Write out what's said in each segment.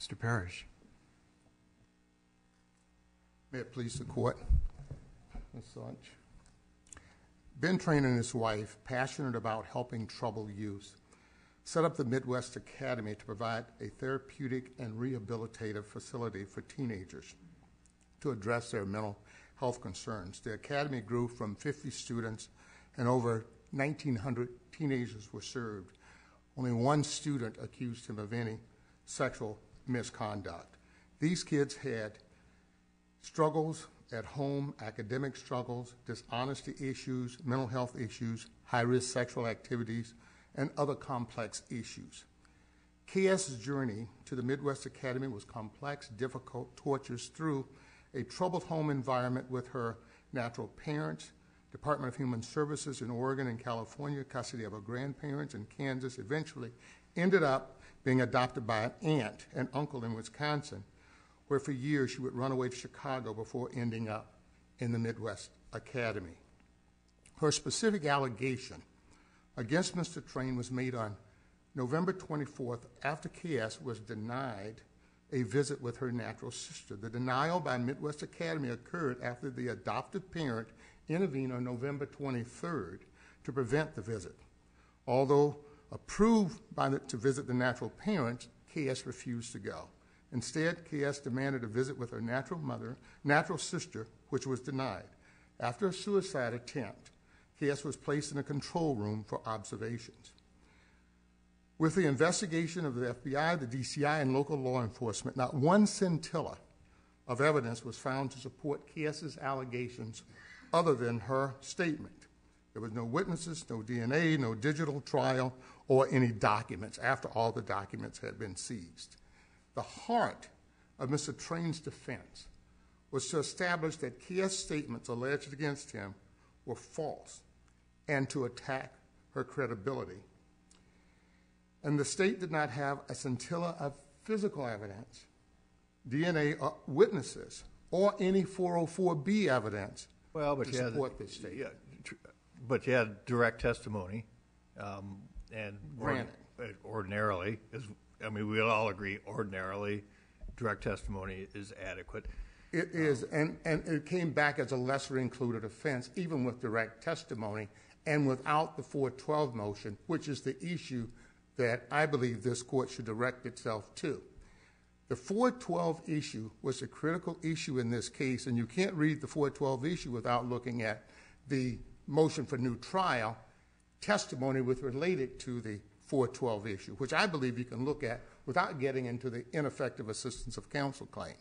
Mr. Parrish. May it please the court, Ms. Soich. Ben Trane and his wife, passionate about helping troubled youth, set up the Midwest Academy to provide a therapeutic and rehabilitative facility for teenagers to address their mental health concerns. The academy grew from 50 students and over 1,900 teenagers were served. Only one student accused him of any sexual misconduct. These kids had struggles at home, academic struggles, dishonesty issues, mental health issues, high-risk sexual activities, and other complex issues. KS's journey to the Midwest Academy was complex, difficult, tortuous through a troubled home environment with her natural parents, Department of Human Services in Oregon and California, custody of her grandparents in Kansas, eventually ended up being adopted by an aunt and uncle in Wisconsin, where for years she would run away to Chicago before ending up in the Midwest Academy. Her specific allegation against Mr. Trane was made on November 24th after KS was denied a visit with her natural sister. The denial by Midwest Academy occurred after the adoptive parent intervened on November 23rd to prevent the visit. Although approved to visit the natural parents, KS refused to go. Instead, KS demanded a visit with her natural sister, which was denied. After a suicide attempt, KS was placed in a control room for observations. With the investigation of the FBI, the DCI, and local law enforcement, not one scintilla of evidence was found to support KS's allegations other than her statement. There was no witnesses, no DNA, no digital trial, or any documents after all the documents had been seized. The heart of Mr. Trane's defense was to establish that KS statements alleged against him were false and to attack her credibility. And the state did not have a scintilla of physical evidence, DNA witnesses, or any 404B evidence to support this statement. But you had direct testimony, and ordinarily, we all agree ordinarily direct testimony is adequate. It is, and it came back as a lesser included offense, even with direct testimony and without the 412 motion, which is the issue that I believe this court should direct itself to. The 412 issue was a critical issue in this case, and you can't read the 412 issue without looking at the motion for new trial testimony with related to the 412 issue, which I believe you can look at without getting into the ineffective assistance of counsel claim.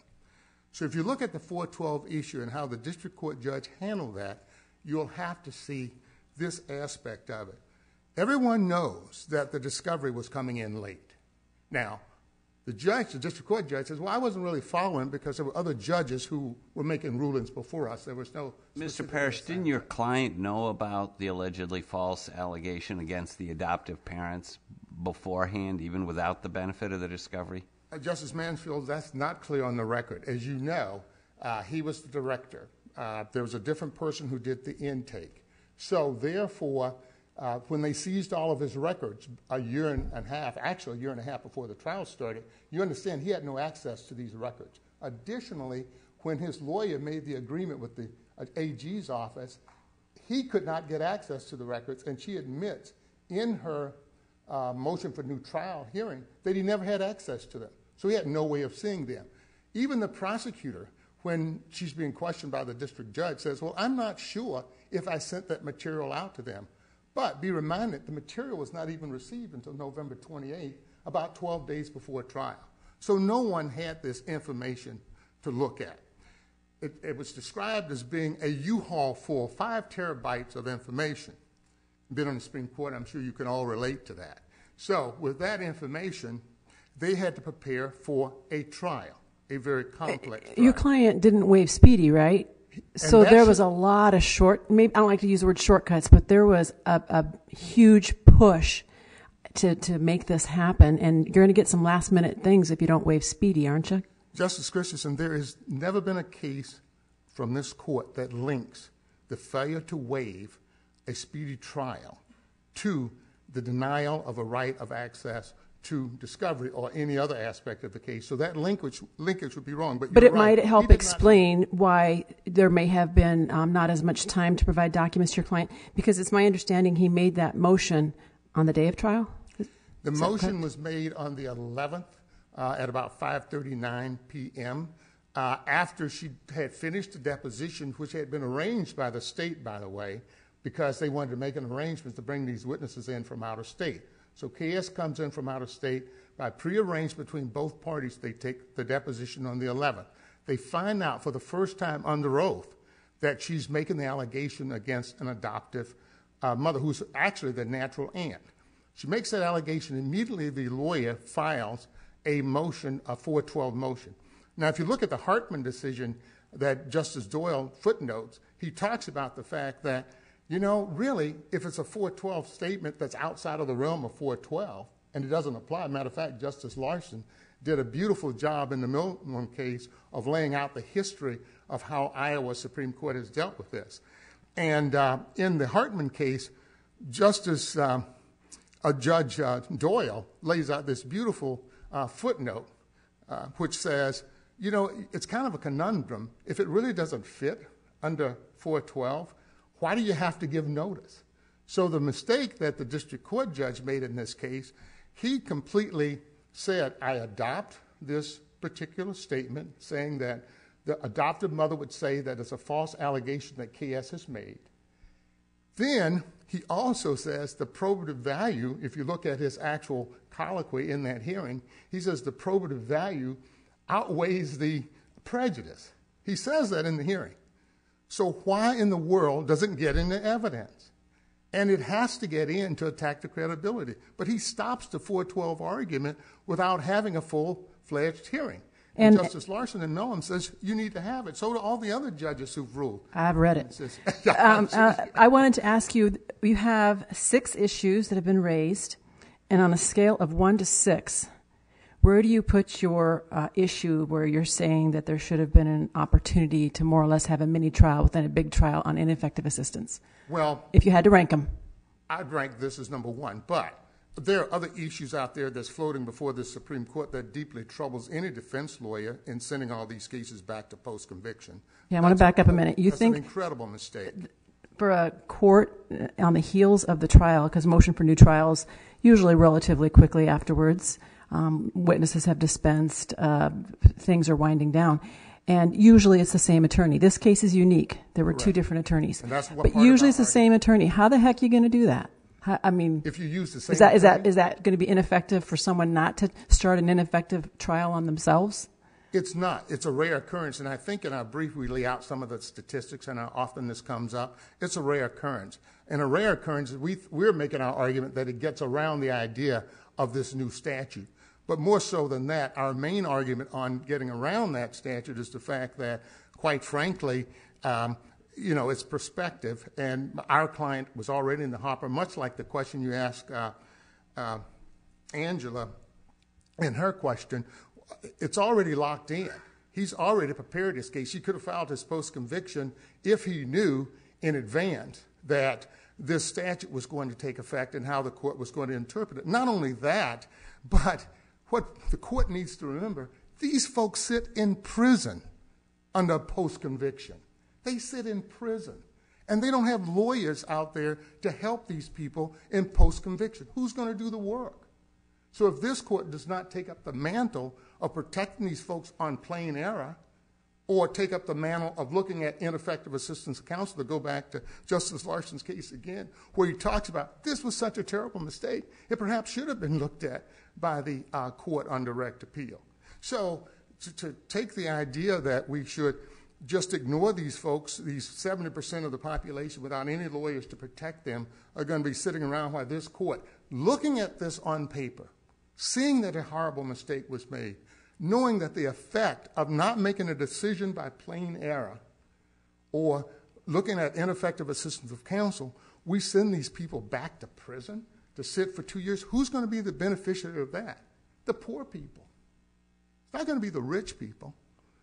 So if you look at the 412 issue and how the district court judge handled that, you'll have to see this aspect of it. Everyone knows that the discovery was coming in late. Now, the district court judge says, well, I wasn't really following because there were other judges who were making rulings before us. There was no... Mr. Parrish, didn't your client know about the allegedly false allegation against the adoptive parents beforehand, even without the benefit of the discovery? Justice Mansfield, that's not clear on the record. As you know, he was the director. There was a different person who did the intake. So therefore, when they seized all of his records a year and a half before the trial started, you understand he had no access to these records. Additionally, when his lawyer made the agreement with the AG's office, he could not get access to the records, and she admits in her motion for new trial hearing that he never had access to them. So he had no way of seeing them. Even the prosecutor, when she's being questioned by the district judge, says, well, I'm not sure if I sent that material out to them. But be reminded, the material was not even received until November 28th, about 12 days before trial. So no one had this information to look at. It was described as being a U-Haul full, 5 terabytes of information. Been on the Supreme Court, I'm sure you can all relate to that. So with that information, they had to prepare for a trial, a very complex trial. Your client didn't waive speedy, right? So there was a lot of maybe I don't like to use the word shortcuts, but there was a huge push to make this happen, and you're going to get some last-minute things if you don't waive speedy, aren't you? Justice Christensen, there has never been a case from this court that links the failure to waive a speedy trial to the denial of a right of access to discovery or any other aspect of the case. So that linkage would be wrong. But it might help explain why there may have been not as much time to provide documents to your client, because it's my understanding he made that motion on the day of trial? The motion was made on the 11th at about 5:39 p.m. After she had finished the deposition, which had been arranged by the state, by the way, because they wanted to make an arrangement to bring these witnesses in from out of state. So KS comes in from out of state. By pre-arranged between both parties, they take the deposition on the 11th. They find out for the first time under oath that she's making the allegation against an adoptive mother, who's actually the natural aunt. She makes that allegation. Immediately, the lawyer files a motion, a 412 motion. Now, if you look at the Hartman decision that Justice Doyle footnotes, he talks about the fact that, you know, really, if it's a 412 statement that's outside of the realm of 412 and it doesn't apply, matter of fact, Justice Larson did a beautiful job in the Milton case of laying out the history of how Iowa Supreme Court has dealt with this. And in the Hartman case, Judge Doyle lays out this beautiful footnote which says, you know, it's kind of a conundrum. If it really doesn't fit under 412, why do you have to give notice? So the mistake that the district court judge made in this case, he completely said, I adopt this particular statement saying that the adoptive mother would say that it's a false allegation that KS has made. Then he also says the probative value, if you look at his actual colloquy in that hearing, he says the probative value outweighs the prejudice. He says that in the hearing. So why in the world does it get into evidence? And it has to get in to attack the credibility. But he stops the 412 argument without having a full-fledged hearing. And Justice Larson in Mellon says you need to have it. So do all the other judges who've ruled. I've read it. I wanted to ask you, you have 6 issues that have been raised, and on a scale of 1 to 6, where do you put your issue where you're saying that there should have been an opportunity to more or less have a mini trial within a big trial on ineffective assistance? Well, if you had to rank them. I'd rank this as number 1, but there are other issues out there that's floating before the Supreme Court that deeply troubles any defense lawyer in sending all these cases back to post-conviction. Yeah, I want to back up a minute. That's an incredible mistake. For a court on the heels of the trial, because motion for new trials usually relatively quickly afterwards, witnesses have dispensed, things are winding down, and usually it's the same attorney. This case is unique. There were 2 different attorneys. And that's what but usually it's the same attorney. How the heck are you going to do that? I mean, if you use the same is that going to be ineffective for someone not to start an ineffective trial on themselves? It's not. It's a rare occurrence, and I think in our brief we lay out some of the statistics and how often this comes up. It's a rare occurrence. And a rare occurrence, we're making our argument that it gets around the idea of this new statute. But more so than that, our main argument on getting around that statute is the fact that, quite frankly, you know, it's perspective, and our client was already in the hopper, much like the question you asked Angela in her question. It's already locked in. He's already prepared his case. He could have filed his post-conviction if he knew in advance that this statute was going to take effect and how the court was going to interpret it. Not only that, but what the court needs to remember, these folks sit in prison under post-conviction. They sit in prison, and they don't have lawyers out there to help these people in post-conviction. Who's going to do the work? So if this court does not take up the mantle of protecting these folks on plain error, or take up the mantle of looking at ineffective assistance of counsel, to go back to Justice Larson's case again, where he talks about this was such a terrible mistake, it perhaps should have been looked at by the court on direct appeal. So to take the idea that we should just ignore these folks, these 70% of the population without any lawyers to protect them, are going to be sitting around while this court, looking at this on paper, seeing that a horrible mistake was made, knowing that the effect of not making a decision by plain error or looking at ineffective assistance of counsel, we send these people back to prison to sit for 2 years. Who's going to be the beneficiary of that? The poor people. It's not going to be the rich people.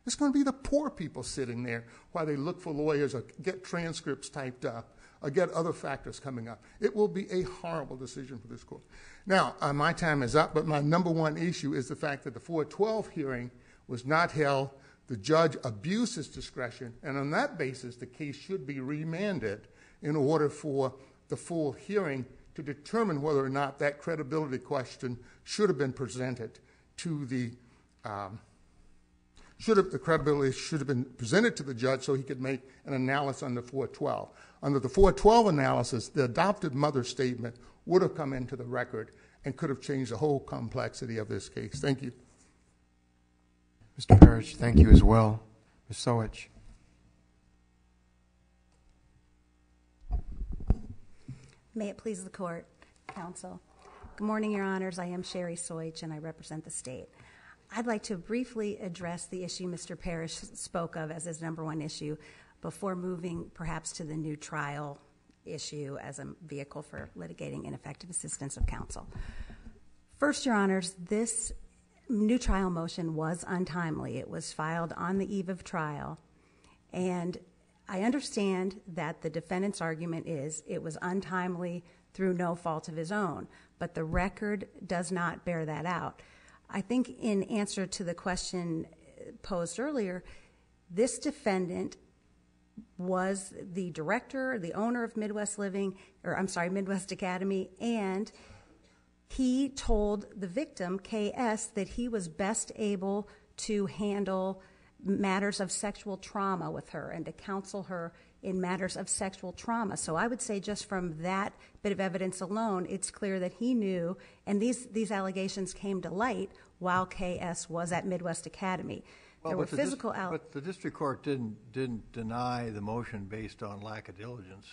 It's going to be the poor people sitting there while they look for lawyers or get transcripts typed up or get other factors coming up. It will be a horrible decision for this court. Now, my time is up, but my number one issue is the fact that the 412 hearing was not held. The judge abused his discretion, and on that basis, the case should be remanded in order for the full hearing to determine whether or not that credibility question should have been presented to the credibility should have been presented to the judge so he could make an analysis under 412. Under the 412 analysis, the adopted mother's statement would have come into the record and could have changed the whole complexity of this case. Thank you. Mr. Parrish, thank you as well. Ms. Soich. May it please the court, counsel. Good morning, Your Honors. I am Sheryl Soich, and I represent the state. I'd like to briefly address the issue Mr. Parrish spoke of as his number one issue before moving perhaps to the new trial issue as a vehicle for litigating ineffective assistance of counsel. First, Your Honors, this new trial motion was untimely. It was filed on the eve of trial, and I understand that the defendant's argument is it was untimely through no fault of his own, but the record does not bear that out. I think in answer to the question posed earlier, this defendant was the director, the owner of Midwest Academy, and he told the victim, KS, that he was best able to handle matters of sexual trauma with her and to counsel her in matters of sexual trauma. So I would say just from that bit of evidence alone, it's clear that he knew, and these allegations came to light while KS was at Midwest Academy. Well, but the district court didn't deny the motion based on lack of diligence.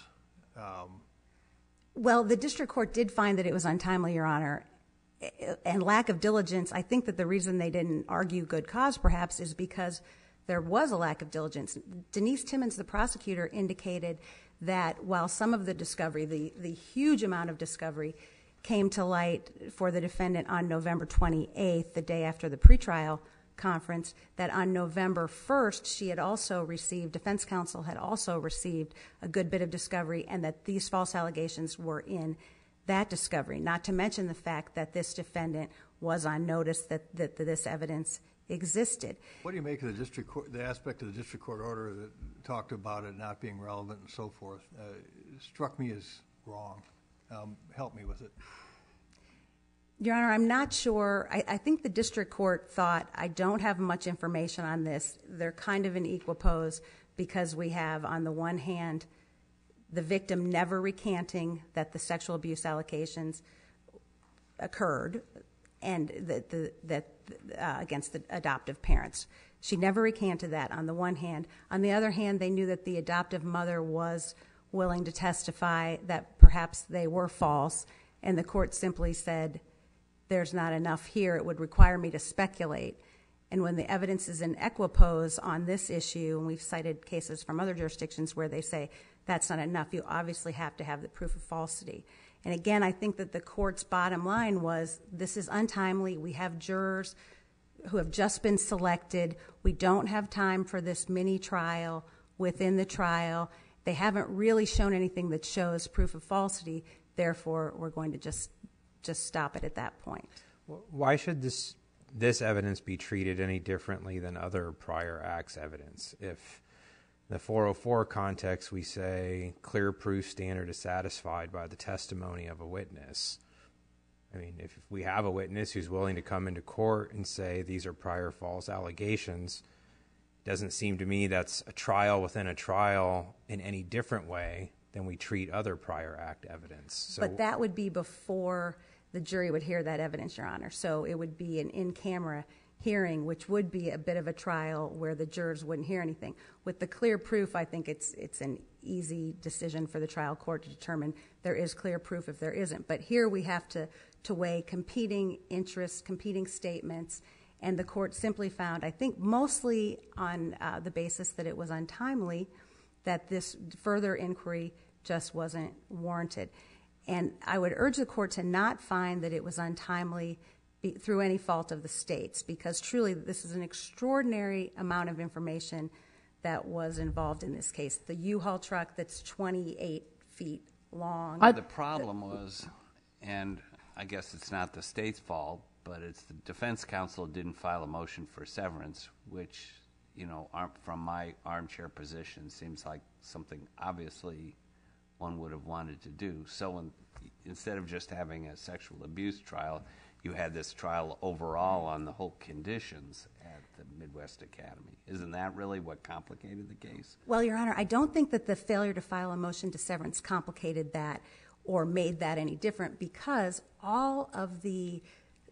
Well, the district court did find that it was untimely, Your Honor, and lack of diligence. I think that the reason they didn't argue good cause, perhaps, is because there was a lack of diligence. Denise Timmons, the prosecutor, indicated that while some of the discovery, the huge amount of discovery, came to light for the defendant on November 28th, the day after the pretrial conference, that on November 1st, she had also received, defense counsel had also received a good bit of discovery, and that these false allegations were in that discovery, not to mention the fact that this defendant was on notice that this evidence existed. What do you make of the district court, the aspect of the district court order that talked about it not being relevant and so forth? It struck me as wrong. Help me with it. Your Honor, I'm not sure. I think the district court thought, I don't have much information on this. They're kind of an equipoise because we have, on the one hand, the victim never recanting that the sexual abuse allegations occurred and that against the adoptive parents. She never recanted that on the one hand. On the other hand, they knew that the adoptive mother was willing to testify that perhaps they were false, and the court simply said, there's not enough here. It would require me to speculate. And when the evidence is in equipoise on this issue, and we've cited cases from other jurisdictions where they say that's not enough, you obviously have to have the proof of falsity. And again, I think that the court's bottom line was, this is untimely. We have jurors who have just been selected. We don't have time for this mini trial within the trial. They haven't really shown anything that shows proof of falsity. Therefore, we're going to just stop it at that point. Why should this evidence be treated any differently than other prior acts evidence? If in the 404 context we say clear proof standard is satisfied by the testimony of a witness, I mean, if we have a witness who's willing to come into court and say these are prior false allegations, it doesn't seem to me that's a trial within a trial in any different way than we treat other prior act evidence. So, but that would be before the jury would hear that evidence, Your Honor. So it would be an in-camera hearing, which would be a bit of a trial where the jurors wouldn't hear anything. With the clear proof, I think it's an easy decision for the trial court to determine there is clear proof if there isn't. But here we have to weigh competing interests, competing statements, and the court simply found, I think mostly on the basis that it was untimely, that this further inquiry just wasn't warranted. And I would urge the court to not find that it was untimely through any fault of the state's, because truly this is an extraordinary amount of information that was involved in this case. The U-Haul truck that's 28 feet long. The problem was, and I guess it's not the state's fault, but it's the defense counsel didn't file a motion for severance, which, from my armchair position, seems like something obviously one would have wanted to do. So instead of just having a sexual abuse trial, you had this trial overall on the whole conditions at the Midwest Academy. Isn't that really what complicated the case? Well, Your Honor, I don't think that the failure to file a motion to severance complicated that or made that any different, because all of the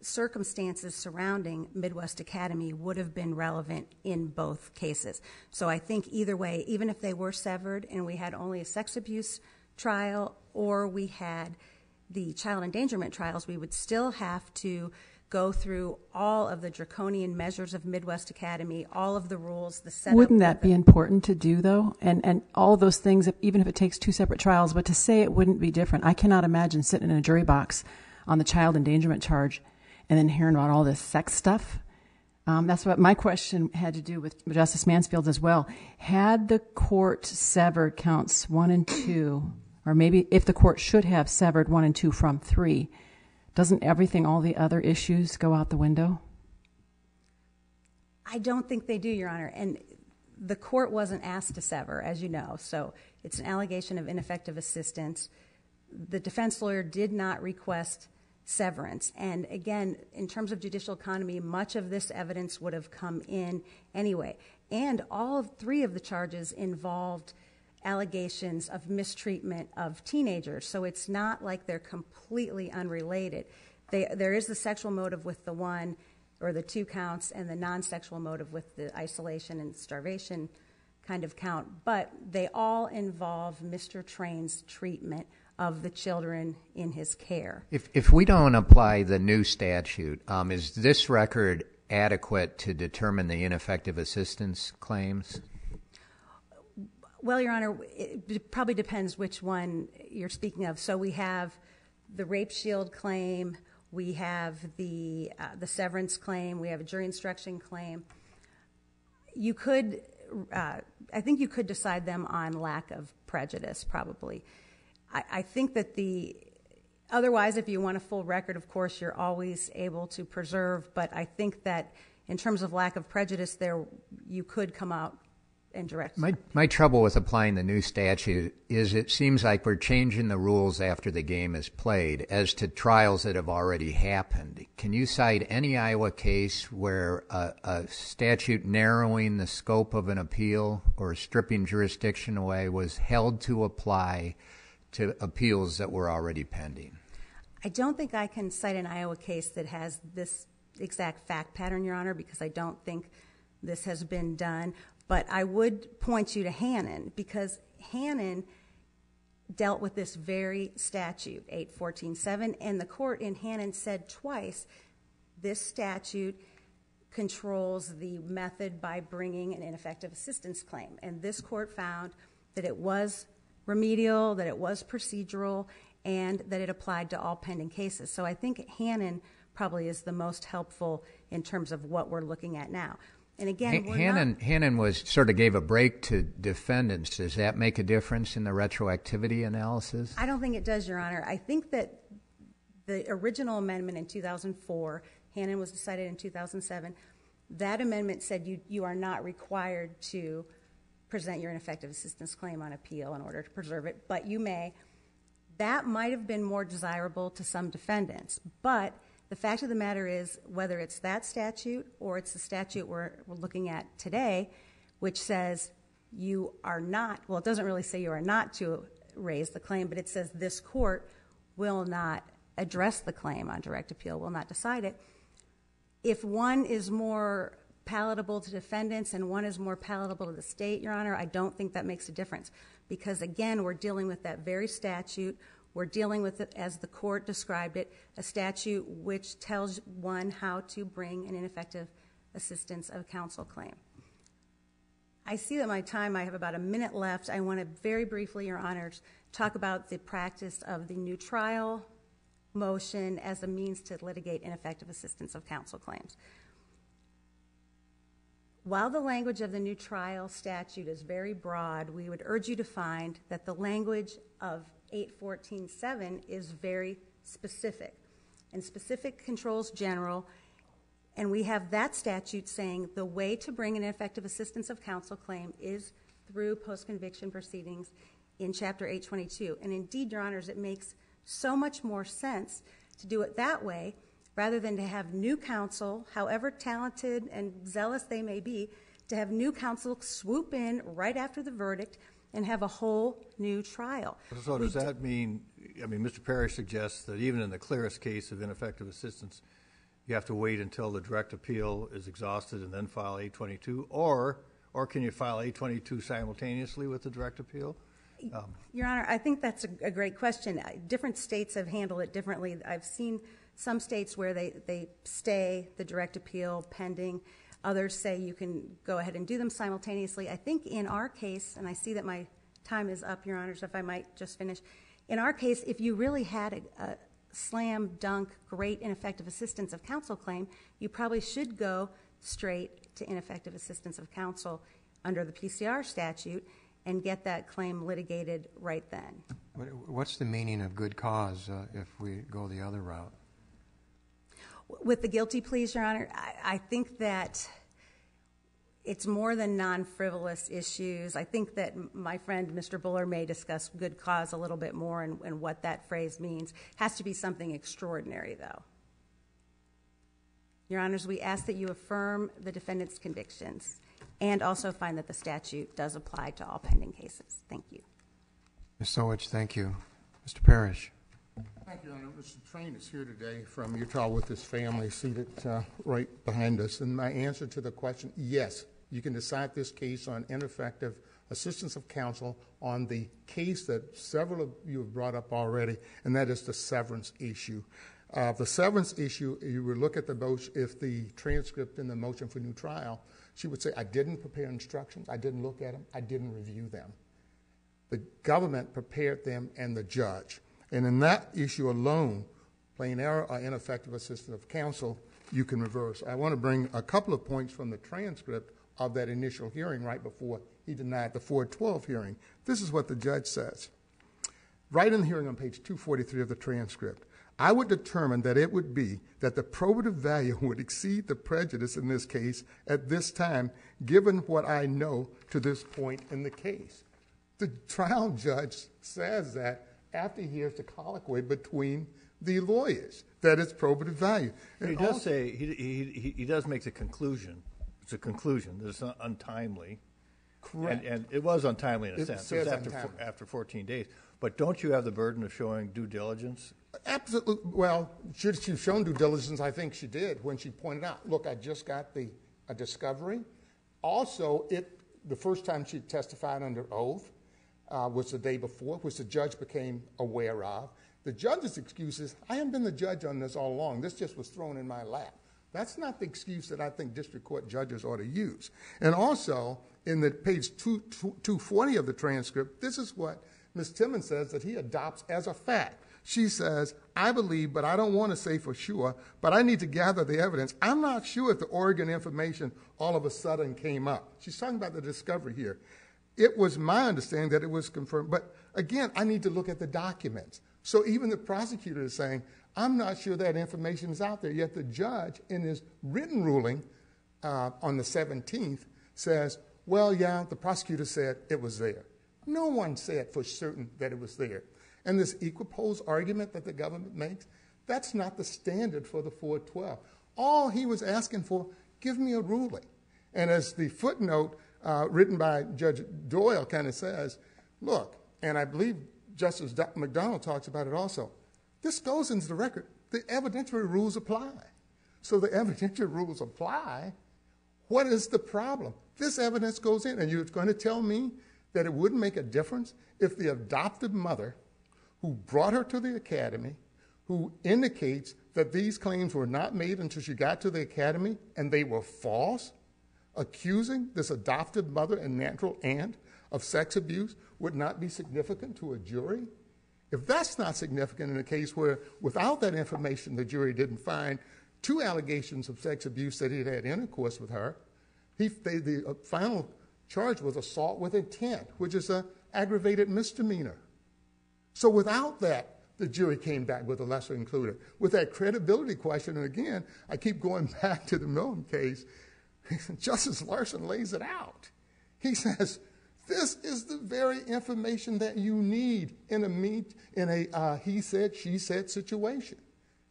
circumstances surrounding Midwest Academy would have been relevant in both cases. So I think either way, even if they were severed and we had only a sex abuse trial or we had the child endangerment trials, we would still have to go through all of the draconian measures of Midwest Academy, all of the rules, the setup. Wouldn't that be important to do, though? And all those things, even if it takes 2 separate trials, but to say it wouldn't be different. I cannot imagine sitting in a jury box on the child endangerment charge and then hearing about all this sex stuff. That's what my question had to do with Justice Mansfield's as well. Had the court severed counts 1 and 2, or maybe if the court should have severed 1 and 2 from 3, doesn't everything, all the other issues, go out the window? I don't think they do, Your Honor. And the court wasn't asked to sever, as you know. So it's an allegation of ineffective assistance. The defense lawyer did not request severance. And again, in terms of judicial economy, much of this evidence would have come in anyway. And all 3 of the charges involved allegations of mistreatment of teenagers. So it's not like they're completely unrelated. There is the sexual motive with the 1 or the 2 counts and the non-sexual motive with the isolation and starvation kind of count. But they all involve Mr. Trane's treatment of the children in his care. If we don't apply the new statute, is this record adequate to determine the ineffective assistance claims? Well, Your Honor, it probably depends which one you're speaking of. So we have the rape shield claim, we have the severance claim, we have a jury instruction claim. You could, I think you could decide them on lack of prejudice, probably. I think that otherwise, if you want a full record, of course, you're always able to preserve. But I think that in terms of lack of prejudice, you could come out and direct. My trouble with applying the new statute is it seems like we're changing the rules after the game is played as to trials that have already happened. Can you cite any Iowa case where a statute narrowing the scope of an appeal or stripping jurisdiction away was held to apply to appeals that were already pending? I don't think I can cite an Iowa case that has this exact fact pattern, Your Honor, because I don't think this has been done. But I would point you to Hannon, because Hannon dealt with this very statute, 814.7, and the court in Hannon said twice, this statute controls the method by bringing an ineffective assistance claim. And this court found that it was remedial, that it was procedural, and that it applied to all pending cases. So I think Hannon probably is the most helpful in terms of what we're looking at now. And again, Hannon was sort of gave a break to defendants. Does that make a difference in the retroactivity analysis? I don't think it does, Your Honor. I think that the original amendment in 2004, Hannon was decided in 2007, that amendment said you are not required to present your ineffective assistance claim on appeal in order to preserve it, but you may. That might have been more desirable to some defendants, but the fact of the matter is, whether it's that statute or it's the statute we're looking at today, which says you are not, well, it doesn't really say you are not to raise the claim, but it says this court will not address the claim on direct appeal, will not decide it. If one is more palatable to defendants and one is more palatable to the state, Your Honor, I don't think that makes a difference. Because again, we're dealing with that very statute. We're dealing with it, as the court described it, a statute which tells one how to bring an ineffective assistance of counsel claim. I see that my time, I have about a minute left. I want to very briefly, Your Honors, talk about the practice of the new trial motion as a means to litigate ineffective assistance of counsel claims. While the language of the new trial statute is very broad, we would urge you to find that the language of 814.7 is very specific. And specific controls general, and we have that statute saying the way to bring an ineffective assistance of counsel claim is through post-conviction proceedings in Chapter 822. And indeed, Your Honors, it makes so much more sense to do it that way rather than to have new counsel, however talented and zealous they may be, to have new counsel swoop in right after the verdict and have a whole new trial. So does that mean, I mean, Mr. Parrish suggests that even in the clearest case of ineffective assistance, you have to wait until the direct appeal is exhausted and then file 822, or can you file 822 simultaneously with the direct appeal? Your Honor, I think that's a great question. Different states have handled it differently. I've seen some states where they stay the direct appeal pending. Others say you can go ahead and do them simultaneously. I think in our case, and I see that my time is up, Your Honors, if I might just finish. In our case, if you really had a slam dunk, great ineffective assistance of counsel claim, you probably should go straight to ineffective assistance of counsel under the PCR statute and get that claim litigated right then. What's the meaning of good cause if we go the other route? With the guilty pleas, Your Honor, I think that it's more than non-frivolous issues. I think that my friend, Mr. Buller, may discuss good cause a little bit more and what that phrase means. It has to be something extraordinary, though. Your Honors, we ask that you affirm the defendant's convictions and also find that the statute does apply to all pending cases. Thank you. Ms. Soich, thank you. Mr. Parrish. Thank you, Your Honor. Mr. Trane is here today from Utah with his family seated right behind us. And my answer to the question, yes, you can decide this case on ineffective assistance of counsel on the case that several of you have brought up already, and that is the severance issue. The severance issue, you would look at the motion, if the transcript in the motion for new trial, she would say, I didn't prepare instructions, I didn't look at them, I didn't review them. The government prepared them and the judge. And in that issue alone, plain error or ineffective assistance of counsel, you can reverse. I want to bring a couple of points from the transcript of that initial hearing right before he denied the 412 hearing. This is what the judge says. Right in the hearing on page 243 of the transcript, I would determine that it would be that the probative value would exceed the prejudice in this case at this time, given what I know to this point in the case. The trial judge says that after he hears the colloquy between the lawyers, that it's probative value. And he does say, he does make the conclusion, it's a conclusion that it's untimely. Correct. And it was untimely in a sense. It was untimely. after 14 days. But don't you have the burden of showing due diligence? Absolutely. Well, should she have shown due diligence? I think she did when she pointed out, look, I just got a discovery. Also, the first time she testified under oath was the day before, which the judge became aware of. The judge's excuse is, I haven't been the judge on this all along. This just was thrown in my lap. That's not the excuse that I think district court judges ought to use. And also, in the page 240 of the transcript, this is what Ms. Timmons says that he adopts as a fact. She says, I believe, but I don't want to say for sure, but I need to gather the evidence. I'm not sure if the Oregon information all of a sudden came up. She's talking about the discovery here. It was my understanding that it was confirmed. But again, I need to look at the documents. So even the prosecutor is saying, I'm not sure that information is out there. Yet the judge, in his written ruling on the 17th, says, well, yeah, the prosecutor said it was there. No one said for certain that it was there. And this equal pose argument that the government makes, that's not the standard for the 412. All he was asking for, give me a ruling. And as the footnote written by Judge Doyle kind of says, look, and I believe Justice McDonald talks about it also, this goes into the record. The evidentiary rules apply. So the evidentiary rules apply. What is the problem? This evidence goes in, and you're going to tell me that it wouldn't make a difference if the adoptive mother who brought her to the academy, who indicates that these claims were not made until she got to the academy and they were false, accusing this adoptive mother and natural aunt of sex abuse would not be significant to a jury? If that's not significant in a case where without that information the jury didn't find 2 allegations of sex abuse that he'd had intercourse with her, the final charge was assault with intent, which is an aggravated misdemeanor. So without that, the jury came back with a lesser included. With that credibility question, and again, I keep going back to the Milton case, Justice Larson lays it out. He says, this is the very information that you need in a he said, she said situation.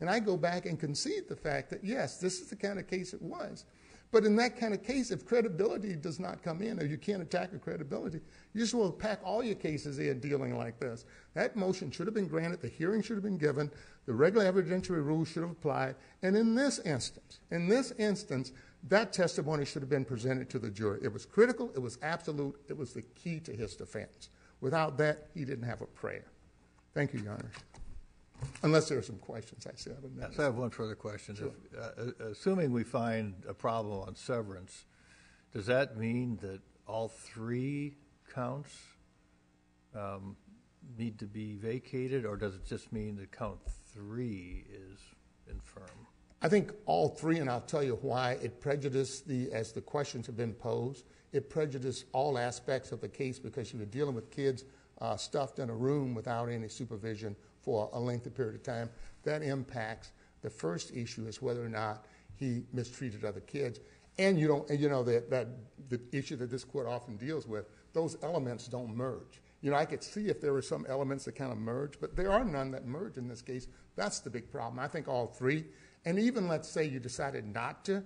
And I go back and concede the fact that, yes, this is the kind of case it was. But in that kind of case, if credibility does not come in, or you can't attack a credibility, you just will pack all your cases in dealing like this. That motion should have been granted, the hearing should have been given, the regular evidentiary rules should have applied, and in this instance, that testimony should have been presented to the jury. It was critical, it was absolute, it was the key to his defense. Without that, he didn't have a prayer. Thank you, Your Honor. Unless there are some questions, I see. I have one further question. Sure. Assuming we find a problem on severance, does that mean that all 3 counts need to be vacated, or does it just mean that count 3 is infirm? I think all 3, and I'll tell you why. It prejudiced, as the questions have been posed, it prejudiced all aspects of the case because you were dealing with kids stuffed in a room without any supervision for a lengthy period of time. That impacts the first issue is whether or not he mistreated other kids. And you know that the issue that this court often deals with, those elements don't merge. You know, I could see if there were some elements that kind of merge, but there are none that merge in this case. That's the big problem. I think all 3, and even let's say you decided not to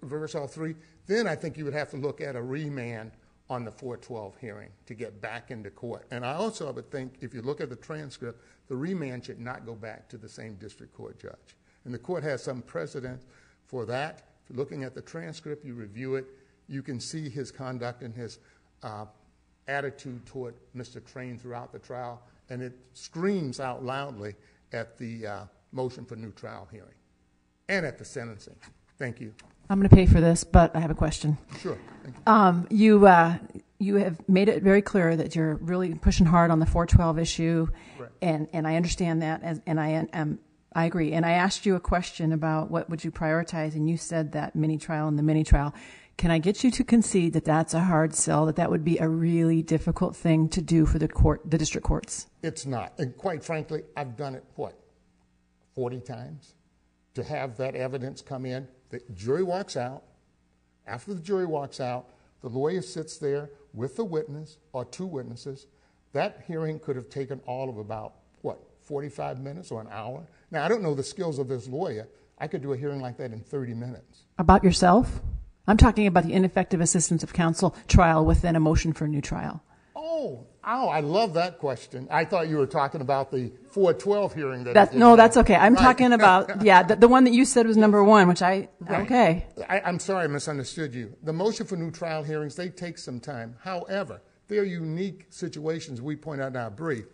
reverse all 3, then I think you would have to look at a remand on the 412 hearing to get back into court. And I also would think if you look at the transcript, the remand should not go back to the same district court judge. And the court has some precedent for that. If you're looking at the transcript, you review it, you can see his conduct and his attitude toward Mr. Trane throughout the trial, and it screams out loudly at the motion for new trial hearing and at the sentencing. Thank you. I'm going to pay for this, but I have a question. Sure. Thank you. You have made it very clear that you're really pushing hard on the 412 issue, right. and I understand that, and I agree. And I asked you a question about what would you prioritize, and you said that mini trial and the mini trial. Can I get you to concede that that's a hard sell, that would be a really difficult thing to do for the district courts? It's not. And quite frankly, I've done it, 40 times? To have that evidence come in, the jury walks out. After the jury walks out, the lawyer sits there with the witness or 2 witnesses. That hearing could have taken all of about, 45 minutes or an hour? Now, I don't know the skills of this lawyer. I could do a hearing like that in 30 minutes. About yourself? I'm talking about the ineffective assistance of counsel trial within a motion for a new trial. Oh, I love that question. I thought you were talking about the 412 hearing. No, that's okay. I'm talking about, the one that you said was number 1, which okay. I'm sorry I misunderstood you. The motion for new trial hearings, they take some time. However, they're unique situations we point out in our brief.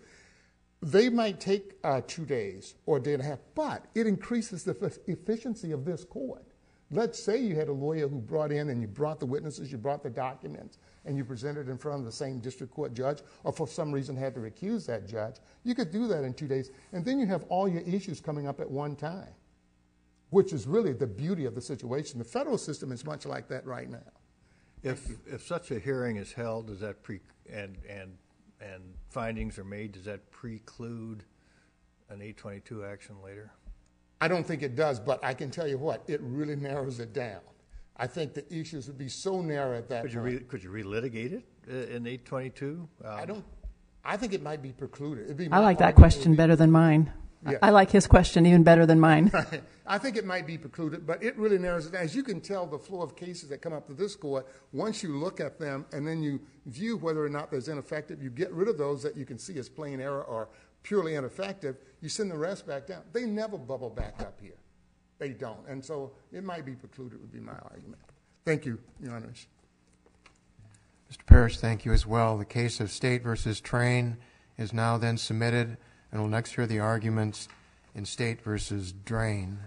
They might take 2 days or a day and a half, but it increases the efficiency of this court. Let's say you had a lawyer who brought in and you brought the witnesses, you brought the documents, and you presented in front of the same district court judge, or for some reason had to recuse that judge. You could do that in 2 days, and then you have all your issues coming up at one time, which is really the beauty of the situation. The federal system is much like that right now. If such a hearing is held, does that and findings are made, does that preclude an 822 action later? I don't think it does, but I can tell you what, it really narrows it down. I think the issues would be so narrow at that point. Could you relitigate it in 822? I think it might be precluded. I like that question better than mine. Yeah. I like his question even better than mine. I think it might be precluded, but it really narrows it down. As you can tell, the flow of cases that come up to this court, once you look at them and then you view whether or not there's ineffective, you get rid of those that you can see as plain error or purely ineffective, you send the rest back down. They never bubble back up here. They don't. And so it might be precluded would be my argument. Thank you, Your Honors. Mr. Parrish, thank you as well. The case of State versus Trane is now then submitted, and we'll next hear the arguments in State versus Drain.